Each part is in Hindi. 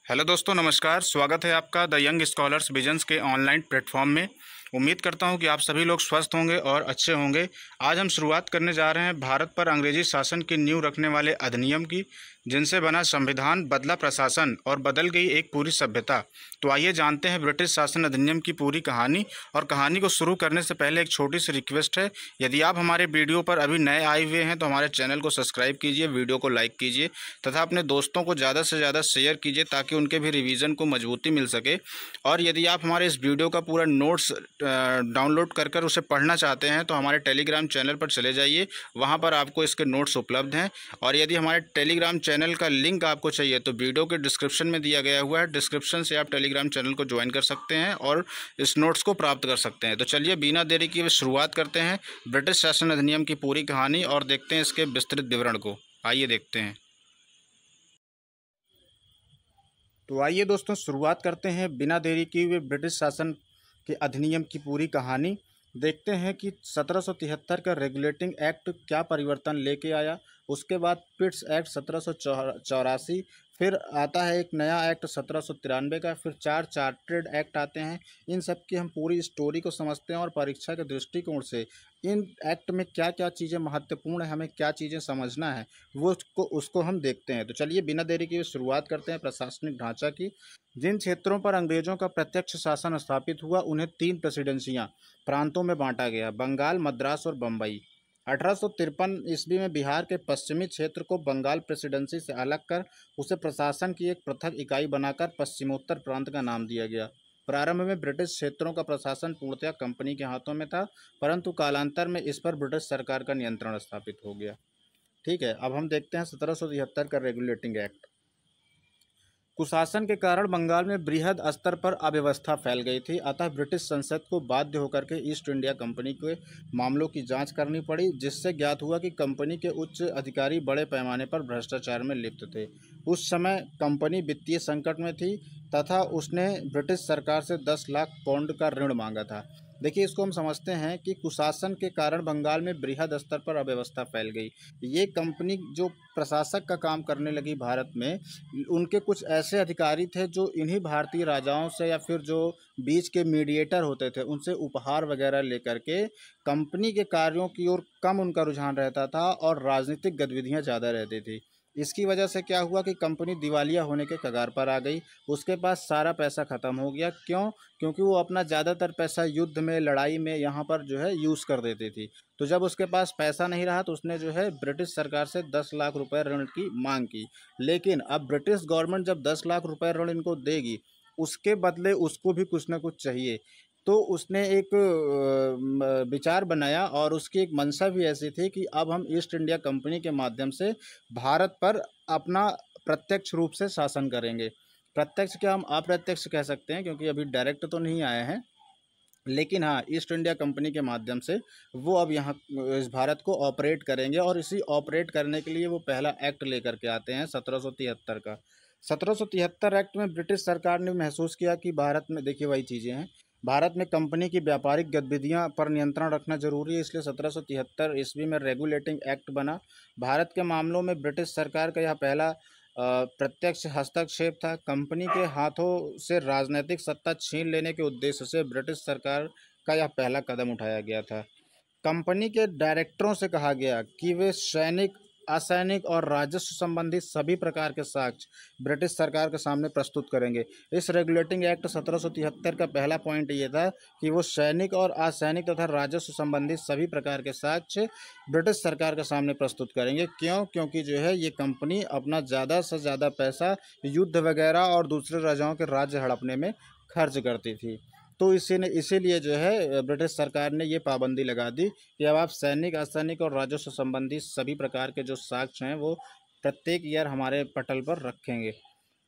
हेलो दोस्तों, नमस्कार। स्वागत है आपका द यंग स्कॉलर्स विजन्स के ऑनलाइन प्लेटफॉर्म में। उम्मीद करता हूं कि आप सभी लोग स्वस्थ होंगे और अच्छे होंगे। आज हम शुरुआत करने जा रहे हैं भारत पर अंग्रेजी शासन की नींव रखने वाले अधिनियम की, जिनसे बना संविधान, बदला प्रशासन और बदल गई एक पूरी सभ्यता। तो आइए जानते हैं ब्रिटिश शासन अधिनियम की पूरी कहानी। और कहानी को शुरू करने से पहले एक छोटी सी रिक्वेस्ट है, यदि आप हमारे वीडियो पर अभी नए आए हुए हैं तो हमारे चैनल को सब्सक्राइब कीजिए, वीडियो को लाइक कीजिए तथा अपने दोस्तों को ज़्यादा से ज़्यादा शेयर कीजिए ताकि उनके भी रिवीजन को मजबूती मिल सके। और यदि आप हमारे इस वीडियो का पूरा नोट्स डाउनलोड कर कर उसे पढ़ना चाहते हैं तो हमारे टेलीग्राम चैनल पर चले जाइए, वहाँ पर आपको इसके नोट्स उपलब्ध हैं। और यदि हमारे टेलीग्राम चैनल का लिंक आपको चाहिए तो वीडियो के डिस्क्रिप्शन में दिया गया हुआ है, डिस्क्रिप्शन से आप टेलीग्राम चैनल को ज्वाइन कर सकते हैं और इस नोट्स को प्राप्त कर सकते हैं। तो चलिए बिना देरी किए शुरुआत करते हैं ब्रिटिश शासन अधिनियम की पूरी कहानी और देखते हैं इसके विस्तृत विवरण को। आइए देखते हैं। तो आइए दोस्तों, शुरुआत करते हैं बिना देरी किए हुए ब्रिटिश शासन के अधिनियम की पूरी कहानी। देखते हैं कि 1773 का रेगुलेटिंग एक्ट क्या परिवर्तन लेके आया। उसके बाद पिट्स एक्ट 1784, फिर आता है एक नया एक्ट 1793 का, फिर 4 चार्टर्ड एक्ट आते हैं। इन सब की हम पूरी स्टोरी को समझते हैं और परीक्षा के दृष्टिकोण से इन एक्ट में क्या क्या चीज़ें महत्वपूर्ण है, हमें क्या चीज़ें समझना है, वो उसको हम देखते हैं। तो चलिए बिना देरी के शुरुआत करते हैं प्रशासनिक ढांचा की। जिन क्षेत्रों पर अंग्रेजों का प्रत्यक्ष शासन स्थापित हुआ उन्हें 3 प्रेसिडेंसियां प्रांतों में बांटा गया: बंगाल, मद्रास और बम्बई। 1853 ईस्वी में बिहार के पश्चिमी क्षेत्र को बंगाल प्रेसिडेंसी से अलग कर उसे प्रशासन की एक पृथक इकाई बनाकर पश्चिमोत्तर प्रांत का नाम दिया गया। प्रारंभ में ब्रिटिश क्षेत्रों का प्रशासन पूर्णतया कंपनी के हाथों में था, परंतु कालांतर में इस पर ब्रिटिश सरकार का नियंत्रण स्थापित हो गया। ठीक है, अब हम देखते हैं 1773 का रेगुलेटिंग एक्ट। कुशासन के कारण बंगाल में बृहद स्तर पर अव्यवस्था फैल गई थी, अतः ब्रिटिश संसद को बाध्य होकर के ईस्ट इंडिया कंपनी के मामलों की जांच करनी पड़ी, जिससे ज्ञात हुआ कि कंपनी के उच्च अधिकारी बड़े पैमाने पर भ्रष्टाचार में लिप्त थे। उस समय कंपनी वित्तीय संकट में थी तथा उसने ब्रिटिश सरकार से 10 लाख पाउंड का ऋण मांगा था। देखिए, इसको हम समझते हैं कि कुशासन के कारण बंगाल में बृहद स्तर पर अव्यवस्था फैल गई। ये कंपनी जो प्रशासक का काम करने लगी भारत में, उनके कुछ ऐसे अधिकारी थे जो इन्हीं भारतीय राजाओं से या फिर जो बीच के मीडिएटर होते थे उनसे उपहार वगैरह लेकर के कंपनी के कार्यों की ओर कम उनका रुझान रहता था और राजनीतिक गतिविधियां ज़्यादा रहती थी। इसकी वजह से क्या हुआ कि कंपनी दिवालिया होने के कगार पर आ गई। उसके पास सारा पैसा ख़त्म हो गया। क्यों? क्योंकि वो अपना ज़्यादातर पैसा युद्ध में, लड़ाई में यहाँ पर जो है यूज़ कर देती थी। तो जब उसके पास पैसा नहीं रहा तो उसने जो है ब्रिटिश सरकार से 10 लाख रुपए ऋण की मांग की। लेकिन अब ब्रिटिश गवर्नमेंट जब 10 लाख रुपए ऋण इनको देगी, उसके बदले उसको भी कुछ ना कुछ चाहिए। तो उसने एक विचार बनाया और उसकी एक मंशा भी ऐसी थी कि अब हम ईस्ट इंडिया कंपनी के माध्यम से भारत पर अपना प्रत्यक्ष रूप से शासन करेंगे। प्रत्यक्ष क्या, हम अप्रत्यक्ष कह सकते हैं, क्योंकि अभी डायरेक्ट तो नहीं आए हैं, लेकिन हाँ, ईस्ट इंडिया कंपनी के माध्यम से वो अब यहाँ इस भारत को ऑपरेट करेंगे। और इसी ऑपरेट करने के लिए वो पहला एक्ट लेकर के आते हैं 1773 का। 1773 एक्ट में ब्रिटिश सरकार ने महसूस किया कि भारत में, देखिए वही चीज़ें हैं, भारत में कंपनी की व्यापारिक गतिविधियां पर नियंत्रण रखना जरूरी है, इसलिए 1773 ईस्वी में रेगुलेटिंग एक्ट बना। भारत के मामलों में ब्रिटिश सरकार का यह पहला प्रत्यक्ष हस्तक्षेप था। कंपनी के हाथों से राजनीतिक सत्ता छीन लेने के उद्देश्य से ब्रिटिश सरकार का यह पहला कदम उठाया गया था। कंपनी के डायरेक्टरों से कहा गया कि वे सैनिक, असैनिक और राजस्व संबंधी सभी प्रकार के साक्ष्य ब्रिटिश सरकार के सामने प्रस्तुत करेंगे। इस रेगुलेटिंग एक्ट 1773 का पहला पॉइंट ये था कि वो सैनिक और असैनिक तथा राजस्व संबंधी सभी प्रकार के साक्ष्य ब्रिटिश सरकार के सामने प्रस्तुत करेंगे। क्यों? क्योंकि जो है ये कंपनी अपना ज़्यादा से ज़्यादा पैसा युद्ध वगैरह और दूसरे राजाओं के राज्य हड़पने में खर्च करती थी। तो इसीलिए जो है ब्रिटिश सरकार ने ये पाबंदी लगा दी कि अब आप सैनिक, असैनिक और राजस्व संबंधी सभी प्रकार के जो साक्ष्य हैं वो प्रत्येक ईयर हमारे पटल पर रखेंगे।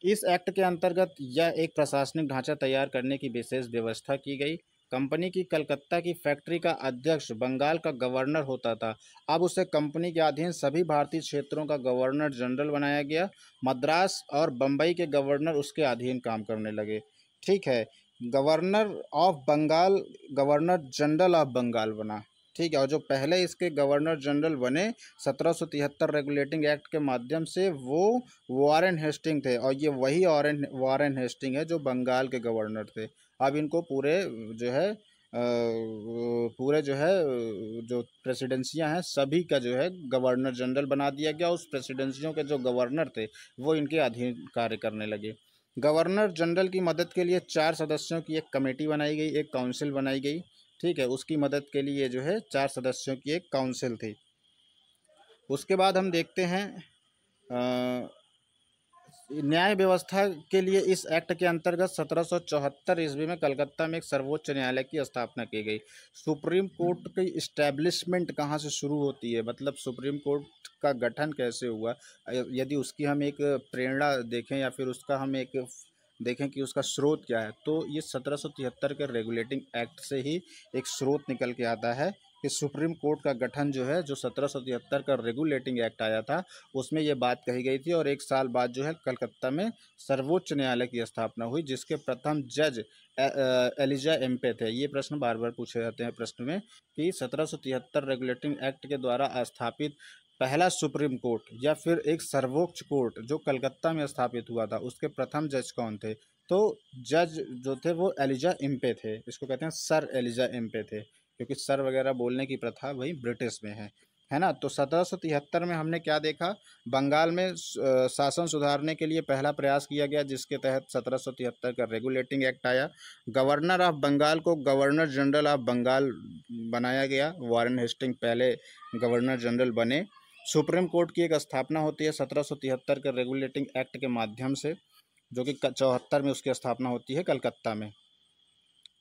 इस एक्ट के अंतर्गत यह एक प्रशासनिक ढांचा तैयार करने की विशेष व्यवस्था की गई। कंपनी की कलकत्ता की फैक्ट्री का अध्यक्ष बंगाल का गवर्नर होता था। अब उसे कंपनी के अधीन सभी भारतीय क्षेत्रों का गवर्नर जनरल बनाया गया। मद्रास और बम्बई के गवर्नर उसके अधीन काम करने लगे। ठीक है, governor of Bengal governor general of Bengal बना। ठीक है। और जो पहले इसके गवर्नर जनरल बने 1773 रेगुलेटिंग एक्ट के माध्यम से, वो वारेन हेस्टिंग थे, और ये वही वारेन हेस्टिंग है जो बंगाल के गवर्नर थे। अब इनको पूरे जो है पूरे जो है जो प्रेसिडेंसियां हैं सभी का जो है गवर्नर जनरल बना दिया गया। उस प्रेसिडेंसियों के जो गवर्नर थे वो इनके अधीन कार्य करने लगे। गवर्नर जनरल की मदद के लिए 4 सदस्यों की एक कमेटी बनाई गई, एक काउंसिल बनाई गई। ठीक है, उसकी मदद के लिए जो है 4 सदस्यों की एक काउंसिल थी। उसके बाद हम देखते हैं न्याय व्यवस्था के लिए इस एक्ट के अंतर्गत 1774 ईस्वी में कलकत्ता में एक सर्वोच्च न्यायालय की स्थापना की गई। सुप्रीम कोर्ट की इस्टेब्लिशमेंट कहाँ से शुरू होती है, मतलब सुप्रीम कोर्ट का गठन कैसे हुआ, यदि उसकी हम एक प्रेरणा देखें या फिर उसका हम एक देखें कि उसका स्रोत क्या है, तो ये 1773 के रेगुलेटिंग एक्ट से ही एक स्रोत निकल के आता है कि सुप्रीम कोर्ट का गठन जो है, जो 1773 का रेगुलेटिंग एक्ट आया था उसमें ये बात कही गई थी। और एक साल बाद जो है कलकत्ता में सर्वोच्च न्यायालय की स्थापना हुई, जिसके प्रथम जज एलिजा एम्पे थे। ये प्रश्न बार बार पूछे जाते हैं प्रश्न में कि 1773 रेगुलेटिंग एक्ट के द्वारा स्थापित पहला सुप्रीम कोर्ट या फिर एक सर्वोच्च कोर्ट जो कलकत्ता में स्थापित हुआ था, उसके प्रथम जज कौन थे? तो जज जो थे वो एलिजा एम्पे थे। इसको कहते हैं सर एलिजा एम्पे थे, क्योंकि सर वगैरह बोलने की प्रथा वही ब्रिटिश में है ना। तो 1773 में हमने क्या देखा, बंगाल में शासन सुधारने के लिए पहला प्रयास किया गया, जिसके तहत 1773 का रेगुलेटिंग एक्ट आया। गवर्नर ऑफ बंगाल को गवर्नर जनरल ऑफ बंगाल बनाया गया। वारेन हेस्टिंग पहले गवर्नर जनरल बने। सुप्रीम कोर्ट की एक स्थापना होती है 1773 के रेगुलेटिंग एक्ट के माध्यम से, जो कि 74 में उसकी स्थापना होती है कलकत्ता में।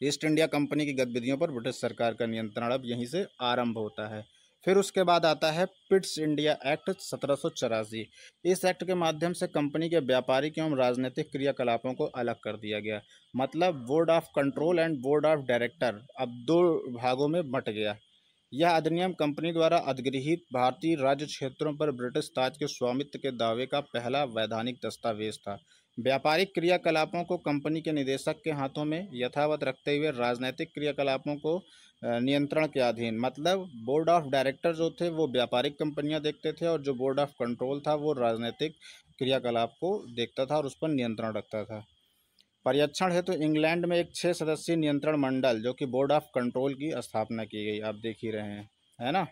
ईस्ट इंडिया कंपनी की गतिविधियों पर ब्रिटिश सरकार का नियंत्रण अब यहीं से आरंभ होता है। फिर उसके बाद आता है पिट्स इंडिया एक्ट 1784। इस एक्ट के माध्यम से कंपनी के व्यापारिक एवं राजनीतिक क्रियाकलापों को अलग कर दिया गया। मतलब board of control and board of director अब 2 भागों में बंट गया। यह अधिनियम कंपनी द्वारा अधिगृहीत भारतीय राज्य क्षेत्रों पर ब्रिटिश ताज के स्वामित्व के दावे का पहला वैधानिक दस्तावेज था। व्यापारिक क्रियाकलापों को कंपनी के निदेशक के हाथों में यथावत रखते हुए राजनीतिक क्रियाकलापों को नियंत्रण के अधीन, मतलब बोर्ड ऑफ डायरेक्टर जो थे वो व्यापारिक कंपनियां देखते थे, और जो बोर्ड ऑफ कंट्रोल था वो राजनीतिक क्रियाकलाप को देखता था और उस पर नियंत्रण रखता था। पर्यवेक्षण हेतु तो इंग्लैंड में एक 6 सदस्यीय नियंत्रण मंडल जो कि बोर्ड ऑफ कंट्रोल की स्थापना की गई, आप देख ही रहे हैं, है ना।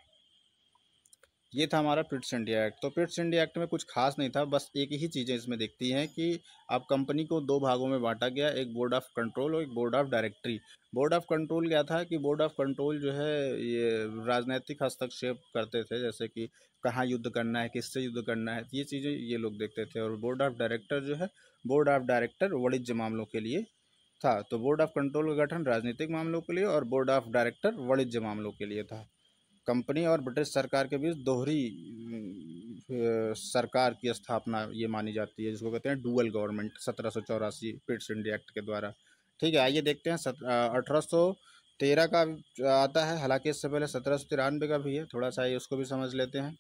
ये था हमारा पिट्स इंडिया एक्ट। तो पिट्स इंडिया एक्ट में कुछ खास नहीं था, बस एक ही चीज़ें इसमें दिखती हैं कि अब कंपनी को 2 भागों में बांटा गया, एक बोर्ड ऑफ कंट्रोल और एक board of directory. Board of control क्या था कि बोर्ड ऑफ कंट्रोल जो है ये राजनीतिक हस्तक्षेप करते थे, जैसे कि कहाँ युद्ध करना है, किससे युद्ध करना है, ये चीज़ें ये लोग देखते थे। और बोर्ड ऑफ डायरेक्टर जो है, बोर्ड ऑफ डायरेक्टर वाणिज्य मामलों के लिए था। तो बोर्ड ऑफ कंट्रोल का गठन राजनीतिक मामलों के लिए और बोर्ड ऑफ डायरेक्टर वाणिज्य मामलों के लिए था। कंपनी और ब्रिटिश सरकार के बीच दोहरी सरकार की स्थापना ये मानी जाती है, जिसको कहते हैं dual government, 1784 Pitt's India act के द्वारा। ठीक है, आइए देखते हैं 1813 का आता है, हालांकि इससे पहले 1793 का भी है, थोड़ा सा ये उसको भी समझ लेते हैं।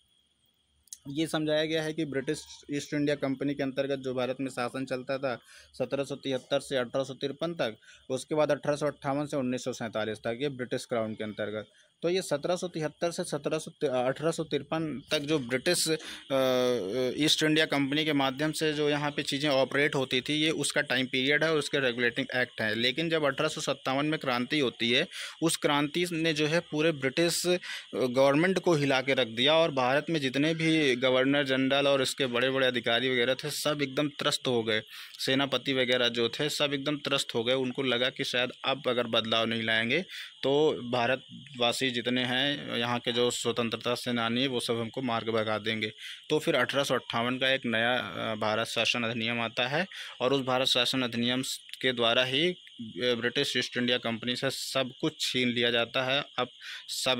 ये समझाया गया है कि ब्रिटिश ईस्ट इंडिया कंपनी के अंतर्गत जो भारत में शासन चलता था 1773 से 1853 तक, उसके बाद 1858 से 1947 तक ये ब्रिटिश क्राउन के अंतर्गत। तो ये 1773 से 1853 तक जो ब्रिटिश ईस्ट इंडिया कंपनी के माध्यम से जो यहाँ पे चीज़ें ऑपरेट होती थी, ये उसका टाइम पीरियड है और उसके रेगुलेटिंग एक्ट है। लेकिन जब 1857 में क्रांति होती है, उस क्रांति ने जो है पूरे ब्रिटिश गवर्नमेंट को हिला के रख दिया, और भारत में जितने भी गवर्नर जनरल और इसके बड़े बड़े अधिकारी वगैरह थे सब एकदम त्रस्त हो गए। सेनापति वगैरह जो थे सब एकदम त्रस्त हो गए। उनको लगा कि शायद अब अगर बदलाव नहीं लाएंगे तो भारतवासी जितने हैं यहाँ के जो स्वतंत्रता सेनानी वो सब हमको मार के भगा देंगे। तो फिर 1858 का एक नया भारत शासन अधिनियम आता है, और उस भारत शासन अधिनियम के द्वारा ही ब्रिटिश ईस्ट इंडिया कंपनी से सब कुछ छीन लिया जाता है। अब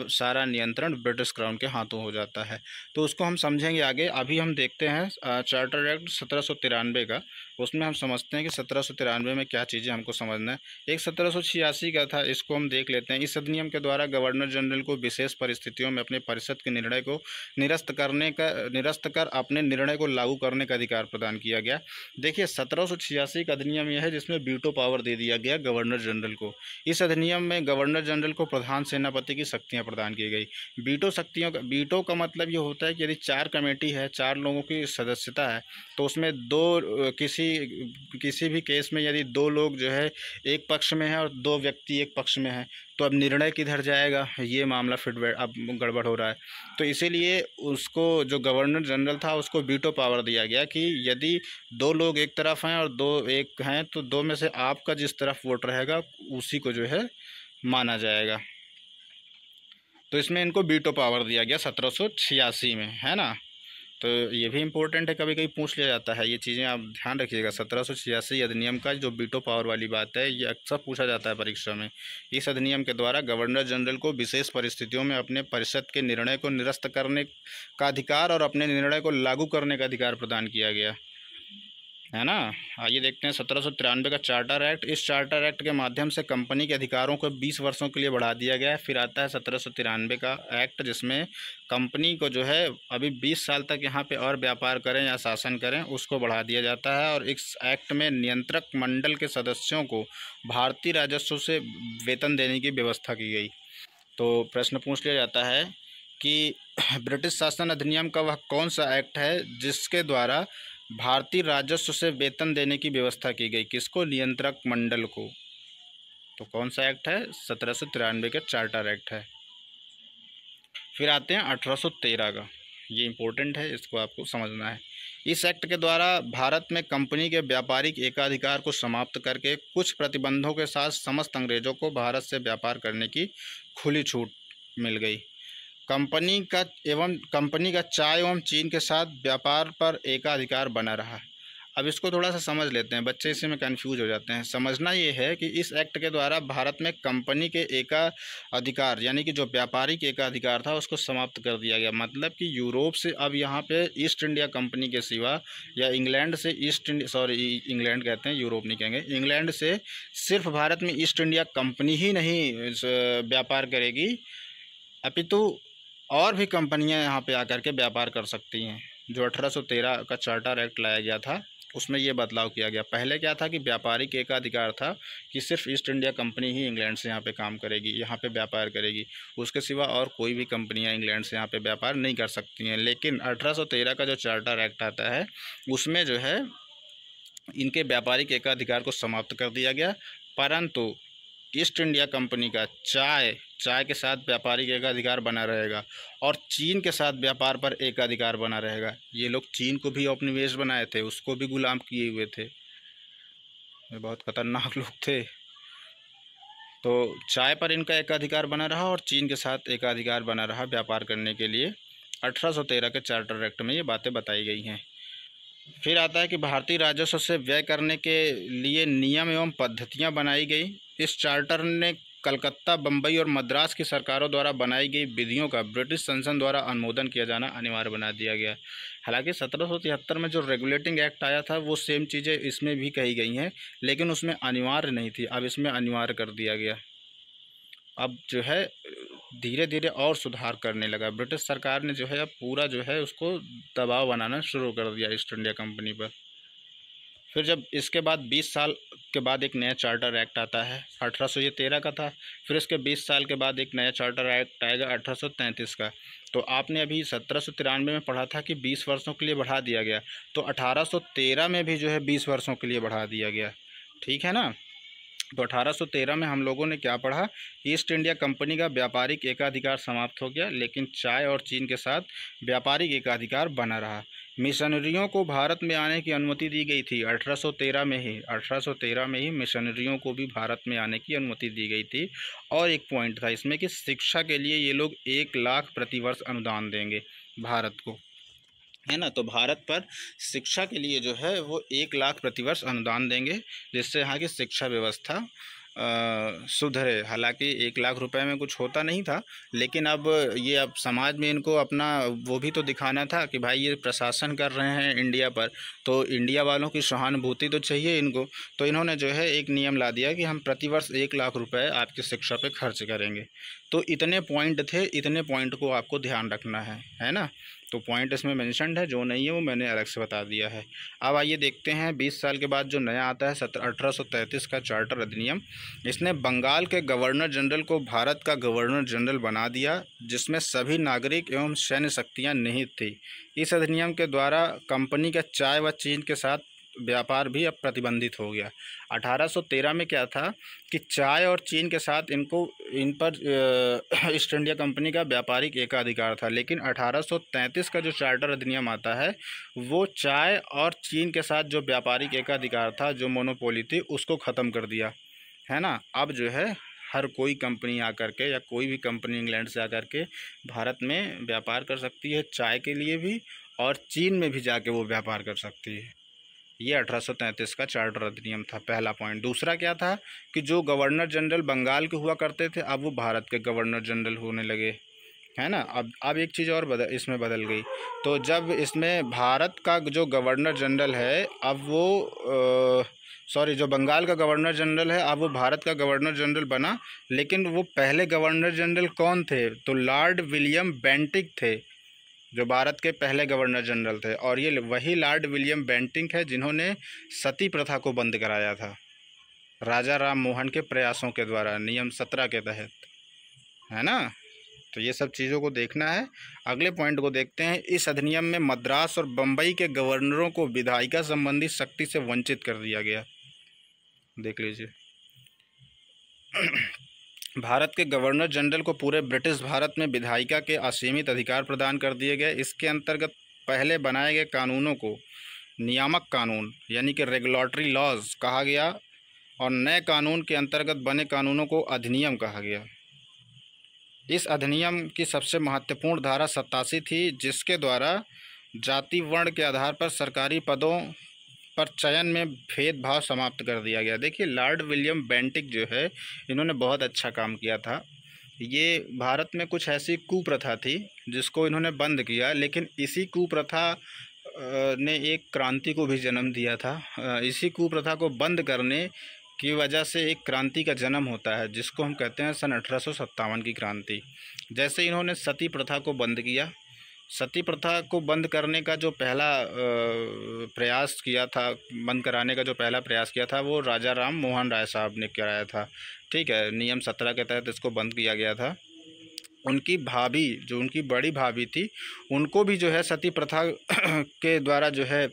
सारा नियंत्रण ब्रिटिश क्राउन के हाथों हो जाता है। तो उसको हम समझेंगे आगे। अभी हम देखते हैं चार्टर एक्ट 1793 का। उसमें हम समझते हैं कि 1793 में क्या चीज़ें हमको समझना है। एक 1786 का था, इसको हम देख लेते हैं। इस अधिनियम के द्वारा गवर्नर जनरल को विशेष परिस्थितियों में अपने परिषद के निर्णय को निरस्त कर अपने निर्णय को लागू करने का अधिकार प्रदान किया गया। देखिए 1786 का अधिनियम यह है जिसमें वीटो पावर दे दिया गया गया गवर्नर जनरल को। इस अधिनियम में गवर्नर जनरल को प्रधान सेनापति की शक्तियां प्रदान की गई। वीटो का मतलब ये होता है कि यदि 4 कमेटी है, 4 लोगों की सदस्यता है, तो उसमें किसी भी केस में यदि 2 लोग जो है एक पक्ष में है और 2 व्यक्ति एक पक्ष में है, तो अब निर्णय किधर जाएगा, ये मामला फिर अब गड़बड़ हो रहा है। तो इसीलिए उसको, जो गवर्नर जनरल था, उसको वीटो पावर दिया गया कि यदि 2 लोग एक तरफ हैं और 2 एक हैं, तो 2 में से आपका जिस तरफ वोट रहेगा उसी को जो है माना जाएगा। तो इसमें इनको वीटो पावर दिया गया 1786 में, है ना। तो ये भी इम्पोर्टेंट है, कभी कभी पूछ लिया जाता है, ये चीज़ें आप ध्यान रखिएगा। 1786 अधिनियम का जो वीटो पावर वाली बात है, ये अक्सर पूछा जाता है परीक्षा में। इस अधिनियम के द्वारा गवर्नर जनरल को विशेष परिस्थितियों में अपने परिषद के निर्णय को निरस्त करने का अधिकार और अपने निर्णय को लागू करने का अधिकार प्रदान किया गया, है ना। आइए देखते हैं 1793 का चार्टर एक्ट। इस चार्टर एक्ट के माध्यम से कंपनी के अधिकारों को 20 वर्षों के लिए बढ़ा दिया गया है। फिर आता है 1793 का एक्ट, जिसमें कंपनी को जो है अभी 20 साल तक यहाँ पे और व्यापार करें या शासन करें, उसको बढ़ा दिया जाता है। और इस एक्ट में नियंत्रक मंडल के सदस्यों को भारतीय राजस्व से वेतन देने की व्यवस्था की गई। तो प्रश्न पूछ लिया जाता है कि ब्रिटिश शासन अधिनियम का वह कौन सा एक्ट है जिसके द्वारा भारतीय राजस्व से वेतन देने की व्यवस्था की गई, किसको, नियंत्रक मंडल को। तो कौन सा एक्ट है, 1793 का चार्टर एक्ट है। फिर आते हैं 1813 का, ये इम्पोर्टेंट है, इसको आपको समझना है। इस एक्ट के द्वारा भारत में कंपनी के व्यापारिक एकाधिकार को समाप्त करके कुछ प्रतिबंधों के साथ समस्त अंग्रेजों को भारत से व्यापार करने की खुली छूट मिल गई। कंपनी का चाय एवं चीन के साथ व्यापार पर एकाधिकार बना रहा। अब इसको थोड़ा सा समझ लेते हैं, बच्चे इसी में कंफ्यूज हो जाते हैं। समझना ये है कि इस एक्ट के द्वारा भारत में कंपनी के एकाधिकार, यानी कि जो व्यापारिक एकाधिकार था, उसको समाप्त कर दिया गया। मतलब कि यूरोप से अब यहाँ पे ईस्ट इंडिया कंपनी के सिवा, या इंग्लैंड से इंग्लैंड कहते हैं, यूरोप नहीं कहेंगे, इंग्लैंड से सिर्फ भारत में ईस्ट इंडिया कंपनी ही नहीं व्यापार करेगी, अपितु और भी कंपनियां यहाँ पे आकर के व्यापार कर सकती हैं। जो 1813 का चार्टर एक्ट लाया गया था, उसमें ये बदलाव किया गया। पहले क्या था कि व्यापारिक एकाधिकार था कि सिर्फ ईस्ट इंडिया कंपनी ही इंग्लैंड से यहाँ पे काम करेगी, यहाँ पे व्यापार करेगी, उसके सिवा और कोई भी कंपनियाँ इंग्लैंड से यहाँ पे व्यापार नहीं कर सकती हैं। लेकिन 1813 का जो चार्टर एक्ट आता है, उसमें जो है इनके व्यापारिक एकाधिकार को समाप्त कर दिया गया। परंतु ईस्ट इंडिया कंपनी का चाय के साथ व्यापारिक एकाधिकार बना रहेगा और चीन के साथ व्यापार पर एकाधिकार बना रहेगा। ये लोग चीन को भी उपनिवेश बनाए थे, उसको भी गुलाम किए हुए थे, ये बहुत खतरनाक लोग थे। तो चाय पर इनका एकाधिकार बना रहा और चीन के साथ एकाधिकार बना रहा व्यापार करने के लिए। 1813 के चार्टर एक्ट में ये बातें बताई गई हैं। फिर आता है कि भारतीय राजस्व से व्यय करने के लिए नियम एवं पद्धतियां बनाई गई। इस चार्टर ने कलकत्ता, बम्बई और मद्रास की सरकारों द्वारा बनाई गई विधियों का ब्रिटिश संसद द्वारा अनुमोदन किया जाना अनिवार्य बना दिया गया। हालांकि 1773 में जो रेगुलेटिंग एक्ट आया था, वो सेम चीज़ें इसमें भी कही गई हैं, लेकिन उसमें अनिवार्य नहीं थी, अब इसमें अनिवार्य कर दिया गया। अब जो है धीरे धीरे और सुधार करने लगा ब्रिटिश सरकार ने, जो है अब पूरा जो है उसको दबाव बनाना शुरू कर दिया ईस्ट इंडिया कंपनी पर। फिर जब इसके बाद 20 साल के बाद एक नया चार्टर एक्ट आता है, 1813 का था। फिर इसके 20 साल के बाद एक नया चार्टर एक्ट आएगा 1833 का। तो आपने अभी 1793 में पढ़ा था कि 20 वर्षों के लिए बढ़ा दिया गया, तो 1813 में भी जो है 20 वर्षों के लिए बढ़ा दिया गया, ठीक है ना। तो 1813 में हम लोगों ने क्या पढ़ा, ईस्ट इंडिया कंपनी का व्यापारिक एकाधिकार समाप्त हो गया, लेकिन चाय और चीन के साथ व्यापारिक एकाधिकार बना रहा। मिशनरियों को भारत में आने की अनुमति दी गई थी 1813 में ही मिशनरियों को भी भारत में आने की अनुमति दी गई थी। और एक पॉइंट था इसमें कि शिक्षा के लिए ये लोग 1 लाख प्रतिवर्ष अनुदान देंगे भारत को, है ना। तो भारत पर शिक्षा के लिए जो है वो 1 लाख प्रतिवर्ष अनुदान देंगे, जिससे यहाँ की शिक्षा व्यवस्था सुधरे। हालांकि 1 लाख रुपए में कुछ होता नहीं था, लेकिन अब समाज में इनको अपना वो भी तो दिखाना था कि भाई ये प्रशासन कर रहे हैं इंडिया पर, तो इंडिया वालों की सहानुभूति तो चाहिए इनको। तो इन्होंने जो है एक नियम ला दिया कि हम प्रतिवर्ष 1 लाख रुपए आपकी शिक्षा पे खर्च करेंगे। तो इतने पॉइंट थे, इतने पॉइंट को आपको ध्यान रखना है ना। तो पॉइंट इसमें मेंशन्ड है, जो नहीं है वो मैंने अलग से बता दिया है। अब आइए देखते हैं 20 साल के बाद जो नया आता है 1833 का चार्टर अधिनियम। इसने बंगाल के गवर्नर जनरल को भारत का गवर्नर जनरल बना दिया, जिसमें सभी नागरिक एवं सैन्य शक्तियाँ निहित थी। इस अधिनियम के द्वारा कंपनी का चाय व चीन के साथ व्यापार भी अब प्रतिबंधित हो गया। 1813 में क्या था कि चाय और चीन के साथ इन पर ईस्ट इंडिया कंपनी का व्यापारिक एकाधिकार था, लेकिन 1833 का जो चार्टर अधिनियम आता है वो चाय और चीन के साथ जो व्यापारिक एकाधिकार था, जो मोनोपोली थी, उसको ख़त्म कर दिया, है ना। अब जो है हर कोई कंपनी आकर के या कोई भी कंपनी इंग्लैंड से आकर के भारत में व्यापार कर सकती है, चाय के लिए भी और चीन में भी जाके वो व्यापार कर सकती है। ये 1833 का चार्टर अधिनियम था, पहला पॉइंट। दूसरा क्या था कि जो गवर्नर जनरल बंगाल के हुआ करते थे, अब वो भारत के गवर्नर जनरल होने लगे, है ना। अब एक चीज़ और इसमें बदल गई। तो जब इसमें भारत का जो गवर्नर जनरल है, अब वो जो बंगाल का गवर्नर जनरल है, अब वो भारत का गवर्नर जनरल बना, लेकिन वो पहले गवर्नर जनरल कौन थे? तो लॉर्ड विलियम बेंटिक थे, जो भारत के पहले गवर्नर जनरल थे। और ये वही लॉर्ड विलियम बेंटिक है जिन्होंने सती प्रथा को बंद कराया था, राजा राम मोहन के प्रयासों के द्वारा, नियम 17 के तहत, है ना। तो ये सब चीज़ों को देखना है। अगले पॉइंट को देखते हैं। इस अधिनियम में मद्रास और बम्बई के गवर्नरों को विधायिका संबंधी शक्ति से वंचित कर दिया गया। देख लीजिए। भारत के गवर्नर जनरल को पूरे ब्रिटिश भारत में विधायिका के असीमित अधिकार प्रदान कर दिए गए। इसके अंतर्गत पहले बनाए गए कानूनों को नियामक कानून यानी कि रेगुलेटरी लॉज कहा गया, और नए कानून के अंतर्गत बने कानूनों को अधिनियम कहा गया। इस अधिनियम की सबसे महत्वपूर्ण धारा 87 थी, जिसके द्वारा जाति वर्ण के आधार पर सरकारी पदों पर चयन में भेदभाव समाप्त कर दिया गया। देखिए, लॉर्ड विलियम बेंटिक जो है, इन्होंने बहुत अच्छा काम किया था। ये भारत में कुछ ऐसी कुप्रथा थी जिसको इन्होंने बंद किया, लेकिन इसी कुप्रथा ने एक क्रांति को भी जन्म दिया था। इसी कुप्रथा को बंद करने की वजह से एक क्रांति का जन्म होता है, जिसको हम कहते हैं सन 1857 की क्रांति। जैसे इन्होंने सती प्रथा को बंद किया, सती प्रथा को बंद करने का जो पहला प्रयास किया था, बंद कराने का जो पहला प्रयास किया था, वो राजा राम मोहन राय साहब ने कराया था, ठीक है। नियम 17 के तहत इसको बंद किया गया था। उनकी भाभी, जो उनकी बड़ी भाभी थी, उनको भी जो है सती प्रथा के द्वारा जो है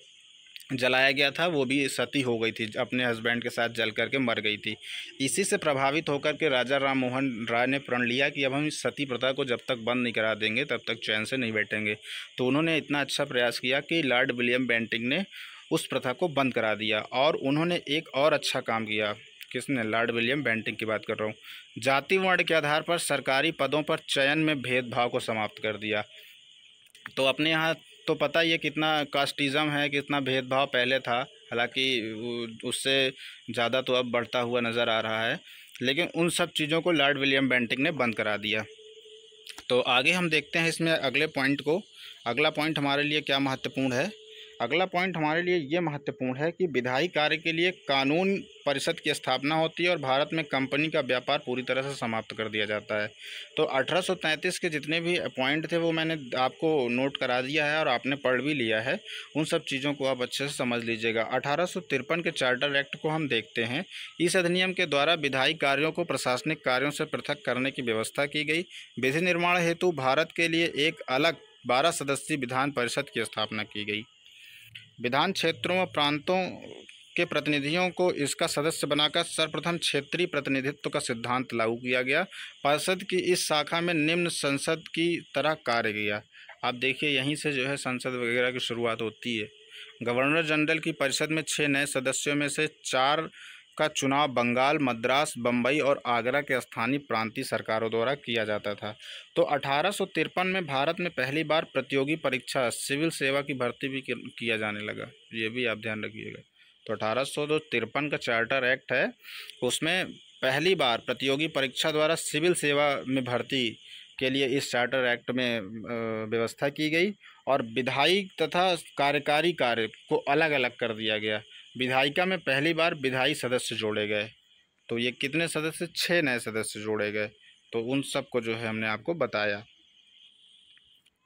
जलाया गया था। वो भी सती हो गई थी, अपने हस्बैंड के साथ जल करके मर गई थी। इसी से प्रभावित होकर के राजा राम मोहन राय ने प्रण लिया कि अब हम इस सती प्रथा को जब तक बंद नहीं करा देंगे तब तक चैन से नहीं बैठेंगे। तो उन्होंने इतना अच्छा प्रयास किया कि लॉर्ड विलियम बेंटिक ने उस प्रथा को बंद करा दिया। और उन्होंने एक और अच्छा काम किया। किसने? लॉर्ड विलियम बेंटिक की बात कर रहा हूँ। जाति वर्ण के आधार पर सरकारी पदों पर चयन में भेदभाव को समाप्त कर दिया। तो अपने यहाँ तो पता ही है कितना कास्टिज़म है, कितना भेदभाव पहले था, हालांकि उससे ज़्यादा तो अब बढ़ता हुआ नज़र आ रहा है, लेकिन उन सब चीज़ों को लॉर्ड विलियम बेंटिक ने बंद करा दिया। तो आगे हम देखते हैं इसमें अगले पॉइंट को। अगला पॉइंट हमारे लिए क्या महत्वपूर्ण है? अगला पॉइंट हमारे लिए ये महत्वपूर्ण है कि विधायी कार्य के लिए कानून परिषद की स्थापना होती है और भारत में कंपनी का व्यापार पूरी तरह से समाप्त कर दिया जाता है। तो 1833 के जितने भी पॉइंट थे वो मैंने आपको नोट करा दिया है और आपने पढ़ भी लिया है। उन सब चीज़ों को आप अच्छे से समझ लीजिएगा। 1853 के चार्टर एक्ट को हम देखते हैं। इस अधिनियम के द्वारा विधायी कार्यों को प्रशासनिक कार्यों से पृथक करने की व्यवस्था की गई। विधि निर्माण हेतु भारत के लिए एक अलग 12 सदस्यीय विधान परिषद की स्थापना की गई। विधान क्षेत्रों व प्रांतों के प्रतिनिधियों को इसका सदस्य बनाकर सर्वप्रथम क्षेत्रीय प्रतिनिधित्व का सिद्धांत लागू किया गया। परिषद की इस शाखा में निम्न संसद की तरह कार्य किया। आप देखिए, यहीं से जो है संसद वगैरह की शुरुआत होती है। गवर्नर जनरल की परिषद में 6 नए सदस्यों में से 4 का चुनाव बंगाल, मद्रास, बम्बई और आगरा के स्थानीय प्रांतीय सरकारों द्वारा किया जाता था। तो 1853 में भारत में पहली बार प्रतियोगी परीक्षा सिविल सेवा की भर्ती भी किया जाने लगा। ये भी आप ध्यान रखिएगा। तो 1853 का चार्टर एक्ट है, उसमें पहली बार प्रतियोगी परीक्षा द्वारा सिविल सेवा में भर्ती के लिए इस चार्टर एक्ट में व्यवस्था की गई और विधायी तथा कार्यकारी कार्य को अलग अलग कर दिया गया। विधायिका में पहली बार विधायी सदस्य जोड़े गए। तो ये कितने सदस्य? 6 नए सदस्य जोड़े गए। तो उन सब को जो है हमने आपको बताया।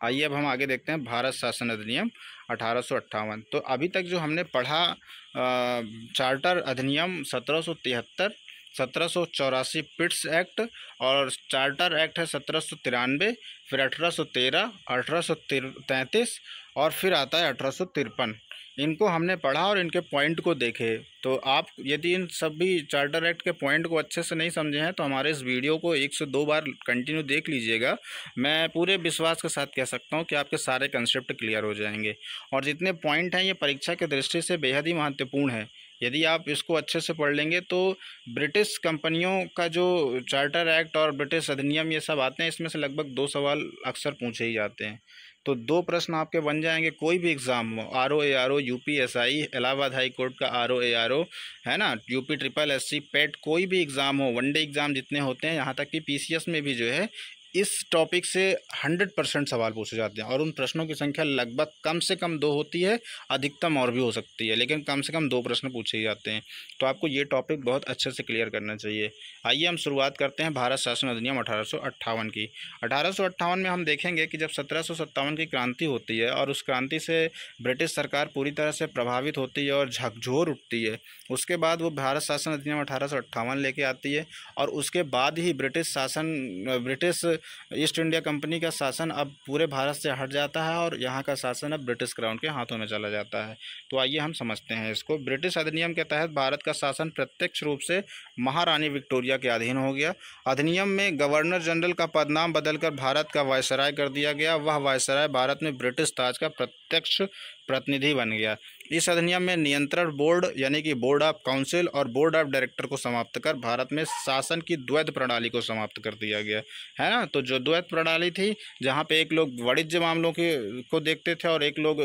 आइए अब हम आगे देखते हैं भारत शासन अधिनियम 1858। तो अभी तक जो हमने पढ़ा चार्टर अधिनियम 1773, 1784 पिट्स एक्ट और चार्टर एक्ट है 1793, फिर 1813, 1833 और फिर आता है 1853। इनको हमने पढ़ा और इनके पॉइंट को देखे। तो आप यदि इन सभी चार्टर एक्ट के पॉइंट को अच्छे से नहीं समझे हैं तो हमारे इस वीडियो को 1 से 2 बार कंटिन्यू देख लीजिएगा। मैं पूरे विश्वास के साथ कह सकता हूं कि आपके सारे कंसेप्ट क्लियर हो जाएंगे। और जितने पॉइंट हैं ये परीक्षा की दृष्टि से बेहद ही महत्वपूर्ण है। यदि आप इसको अच्छे से पढ़ लेंगे तो ब्रिटिश कंपनियों का जो चार्टर एक्ट और ब्रिटिश अधिनियम ये सब आते हैं, इसमें से लगभग 2 सवाल अक्सर पूछे ही जाते हैं। तो 2 प्रश्न आपके बन जाएंगे। कोई भी एग्ज़ाम हो, RO ARO, UPSI, Allahabad high court का RO ARO है ना, UP SSSC, पेट, कोई भी एग्ज़ाम हो, वनडे एग्ज़ाम जितने होते हैं, यहाँ तक कि PCS में भी जो है इस टॉपिक से 100% सवाल पूछे जाते हैं। और उन प्रश्नों की संख्या लगभग कम से कम 2 होती है, अधिकतम और भी हो सकती है, लेकिन कम से कम 2 प्रश्न पूछे ही जाते हैं। तो आपको ये टॉपिक बहुत अच्छे से क्लियर करना चाहिए। आइए हम शुरुआत करते हैं भारत शासन अधिनियम 1858 की। 1858 में हम देखेंगे कि जब 1757 की क्रांति होती है और उस क्रांति से ब्रिटिश सरकार पूरी तरह से प्रभावित होती है और झकझोर उठती है, उसके बाद वो भारत शासन अधिनियम 1858 लेके आती है। और उसके बाद ही ब्रिटिश ईस्ट इंडिया कंपनी का शासन अब पूरे भारत से हट जाता है और यहाँ का शासन अब ब्रिटिश क्राउन के हाथों में चला जाता है। तो आइए हम समझते हैं इसको। ब्रिटिश अधिनियम के तहत भारत का शासन प्रत्यक्ष रूप से महारानी विक्टोरिया के अधीन हो गया। अधिनियम में गवर्नर जनरल का पदनाम बदलकर भारत का वायसराय कर दिया गया। वह वायसराय भारत में ब्रिटिश ताज का प्रत्यक्ष प्रतिनिधि बन गया। इस अधिनियम में नियंत्रण बोर्ड यानी कि बोर्ड ऑफ काउंसिल और बोर्ड ऑफ डायरेक्टर को समाप्त कर भारत में शासन की द्वैध प्रणाली को समाप्त कर दिया गया है ना। तो जो द्वैध प्रणाली थी, जहाँ पे एक लोग वाणिज्य मामलों को देखते थे और एक लोग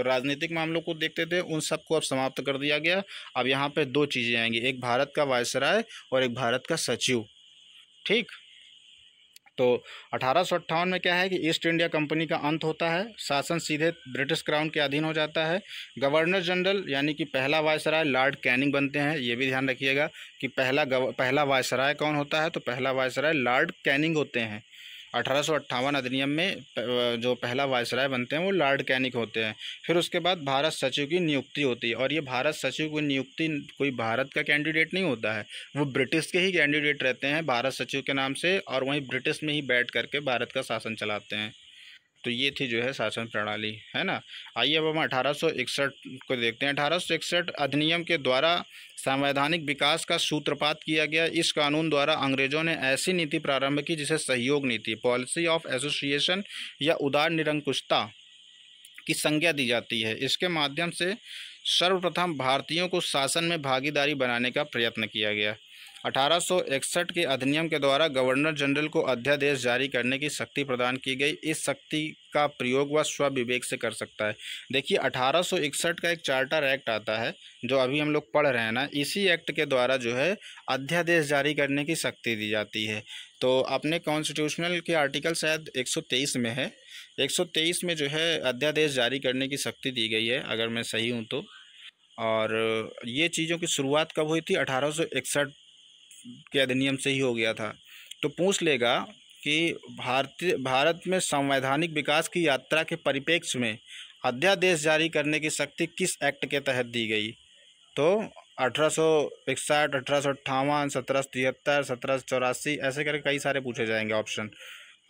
राजनीतिक मामलों को देखते थे, उन सबको अब समाप्त कर दिया गया। अब यहाँ पे 2 चीज़ें आएंगी, एक भारत का वायसराय और एक भारत का सचिव। ठीक। तो 1858 में क्या है कि ईस्ट इंडिया कंपनी का अंत होता है, शासन सीधे ब्रिटिश क्राउन के अधीन हो जाता है। गवर्नर जनरल यानी कि पहला वायसराय लॉर्ड कैनिंग बनते हैं। ये भी ध्यान रखिएगा कि पहला वायसराय कौन होता है, तो पहला वायसराय लॉर्ड कैनिंग होते हैं। 1858 अधिनियम में जो पहला वायसराय बनते हैं वो लॉर्ड कैनिंग होते हैं। फिर उसके बाद भारत सचिव की नियुक्ति होती है। और ये भारत सचिव की नियुक्ति कोई भारत का कैंडिडेट नहीं होता है, वो ब्रिटिश के ही कैंडिडेट रहते हैं भारत सचिव के नाम से, और वहीं ब्रिटिश में ही बैठ करके भारत का शासन चलाते हैं। तो ये थी जो है शासन प्रणाली, है ना। आइए अब हम 1861 को देखते हैं। 1861 अधिनियम के द्वारा संवैधानिक विकास का सूत्रपात किया गया। इस कानून द्वारा अंग्रेजों ने ऐसी नीति प्रारंभ की जिसे सहयोग नीति, पॉलिसी ऑफ एसोसिएशन या उदार निरंकुशता की संज्ञा दी जाती है। इसके माध्यम से सर्वप्रथम भारतीयों को शासन में भागीदारी बनाने का प्रयत्न किया गया। 1861 के अधिनियम के द्वारा गवर्नर जनरल को अध्यादेश जारी करने की शक्ति प्रदान की गई। इस शक्ति का प्रयोग वह स्वविवेक से कर सकता है। देखिए 1861 का एक चार्टर एक्ट आता है जो अभी हम लोग पढ़ रहे हैं ना, इसी एक्ट के द्वारा जो है अध्यादेश जारी करने की शक्ति दी जाती है। तो अपने कॉन्स्टिट्यूशनल के आर्टिकल शायद 123 में है, 123 में जो है अध्यादेश जारी करने की शक्ति दी गई है, अगर मैं सही हूँ तो। और ये चीज़ों की शुरुआत कब हुई थी? 1861 के अधिनियम से ही हो गया था। तो पूछ लेगा कि भारत में संवैधानिक विकास की यात्रा के परिप्रेक्ष्य में अध्यादेश जारी करने की शक्ति किस एक्ट के तहत दी गई? तो 1861, 1858, 1773, 1784 ऐसे करके कई सारे पूछे जाएंगे ऑप्शन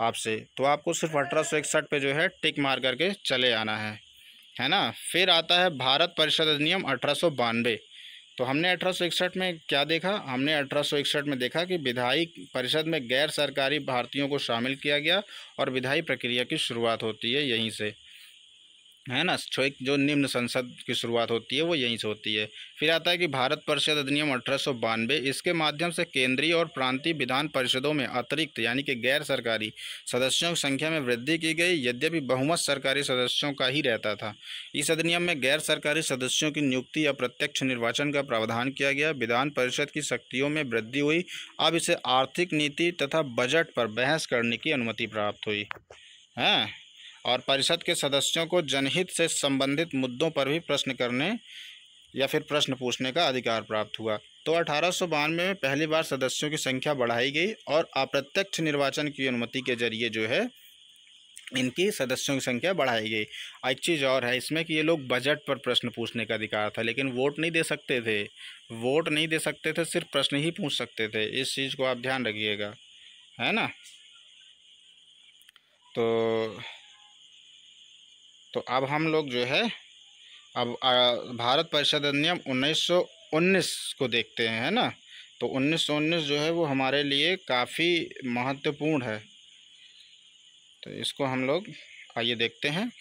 आपसे। तो आपको सिर्फ 1861 पे जो है टिक मार करके चले आना है ना। फिर आता है भारत परिषद अधिनियम 1892। तो हमने 1861 में क्या देखा? हमने 1861 में देखा कि विधायी परिषद में गैर सरकारी भारतीयों को शामिल किया गया और विधायी प्रक्रिया की शुरुआत होती है यहीं से, है ना। जो निम्न संसद की शुरुआत होती है वो यहीं से होती है। फिर आता है कि भारत परिषद अधिनियम 1892। इसके माध्यम से केंद्रीय और प्रांतीय विधान परिषदों में अतिरिक्त यानी कि गैर सरकारी सदस्यों की संख्या में वृद्धि की गई, यद्यपि बहुमत सरकारी सदस्यों का ही रहता था। इस अधिनियम में गैर सरकारी सदस्यों की नियुक्ति या प्रत्यक्ष निर्वाचन का प्रावधान किया गया। विधान परिषद की शक्तियों में वृद्धि हुई। अब इसे आर्थिक नीति तथा बजट पर बहस करने की अनुमति प्राप्त हुई है, और परिषद के सदस्यों को जनहित से संबंधित मुद्दों पर भी प्रश्न करने या फिर प्रश्न पूछने का अधिकार प्राप्त हुआ। तो 1892 में पहली बार सदस्यों की संख्या बढ़ाई गई और अप्रत्यक्ष निर्वाचन की अनुमति के जरिए जो है इनकी सदस्यों की संख्या बढ़ाई गई। एक चीज़ और है इसमें कि ये लोग बजट पर प्रश्न पूछने का अधिकार था, लेकिन वोट नहीं दे सकते थे। वोट नहीं दे सकते थे, सिर्फ प्रश्न ही पूछ सकते थे। इस चीज़ को आप ध्यान रखिएगा, है ना। तो अब हम लोग जो है अब भारत परिषद अधिनियम 1919 को देखते हैं, है ना। तो 1919 जो है वो हमारे लिए काफ़ी महत्वपूर्ण है। तो इसको हम लोग आइए देखते हैं।